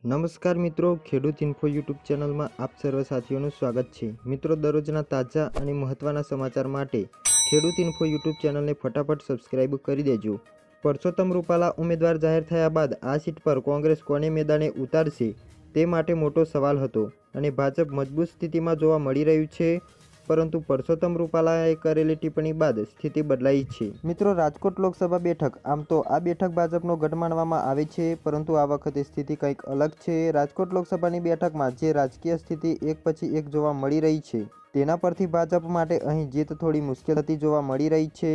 નમસ્કાર મિત્રો, ખેડૂત ઇન્ફો યુટ્યુબ ચેનલમાં આપ સર્વ સાથીઓનું સ્વાગત છે। મિત્રો, દરરોજના તાજા અને મહત્ત્વના સમાચાર માટે ખેડૂત ઇન્ફો યુટ્યુબ ચેનલને ફટાફટ સબસ્ક્રાઇબ કરી દેજો। પરસોત્તમ રૂપાલા ઉમેદવાર જાહેર થયા બાદ આ સીટ પર કોંગ્રેસ કોને મેદાને ઉતારશે તે માટે મોટો સવાલ હતો અને ભાજપ મજબૂત સ્થિતિમાં જોવા મળી રહ્યું છે, પરંતુ પરસોત્તમ રૂપાલાએ કરેલી ટિપ્પણી બાદ સ્થિતિ બદલાઈ છે। મિત્રો, રાજકોટ લોકસભા બેઠક આમ તો આ બેઠક ભાજપનો ગઢ માનવામાં આવે છે, પરંતુ આ વખતે સ્થિતિ કંઈક અલગ છે। રાજકોટ લોકસભાની બેઠકમાં જે રાજકીય સ્થિતિ એક પછી એક જોવા મળી રહી છે, તેના પરથી ભાજપ માટે અહીં જીત થોડી મુશ્કેલ થતી જોવા મળી રહી છે।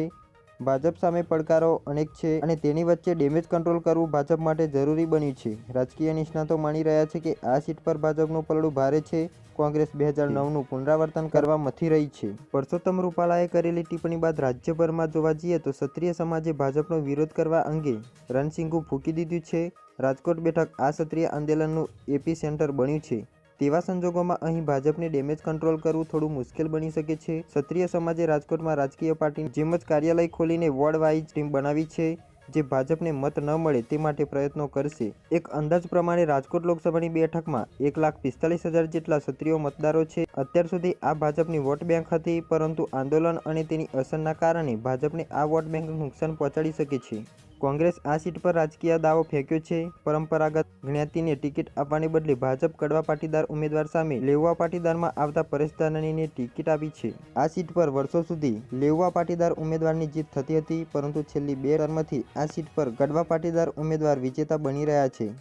ભાજપ સામે પડકારો અનેક છે અને તેની વચ્ચે ડેમેજ કંટ્રોલ કરવું ભાજપ માટે જરૂરી બન્યું છે। રાજકીય નિષ્ણાતો માની રહ્યા છે કે આ સીટ પર ભાજપનું પલડું ભારે છે। કોંગ્રેસ 2009નું પુનરાવર્તન કરવા મથી રહી છે। પરસોત્તમ રૂપાલાએ કરેલી ટિપ્પણી બાદ રાજ્યભરમાં જોવા જઈએ તો ક્ષત્રિય સમાજે ભાજપનો વિરોધ કરવા અંગે રણશીંગું ફૂંકી દીધું છે। રાજકોટ બેઠક આ ક્ષત્રિય આંદોલનનું એપી સેન્ટર બન્યું છે। તેવા સંજોગોમાં અહીં ભાજપને ડેમેજ કંટ્રોલ કરવું થોડું મુશ્કેલ બની શકે છે। ક્ષત્રિય સમાજે રાજકોટમાં રાજકીય પાર્ટીની જેમ જ કાર્યાલય ખોલીને વોર્ડ વાઇઝ ટીમ બનાવી છે, જે ભાજપને મત ન મળે તે માટે પ્રયત્નો કરશે। એક અંદાજ પ્રમાણે રાજકોટ લોકસભાની બેઠકમાં 1,45,000 જેટલા ક્ષત્રિય મતદારો છે। અત્યાર સુધી આ ભાજપની વોટ બેંક હતી, પરંતુ આંદોલન અને તેની અસરના કારણે ભાજપને આ વોટ બેંકને નુકસાન પહોંચાડી શકે છે। કોંગ્રેસ આ સીટ પર રાજકીય દાવો ફેંક્યો છે। પરંપરાગત જ્ઞાતિને ટિકિટ આપવાને બદલે ભાજપ કડવા પાટીદાર ઉમેદવાર સામે લેઉવા પાટીદારમાં આવતા પરેશ ધાનાણીને ટિકિટ આપી છે। આ સીટ પર વર્ષો સુધી લેઉવા પાટીદાર ઉમેદવારની જીત થતી હતી, પરંતુ છેલ્લી 2 ટર્મથી આ સીટ પર કડવા પાટીદાર ઉમેદવાર વિજેતા બની રહ્યા છે।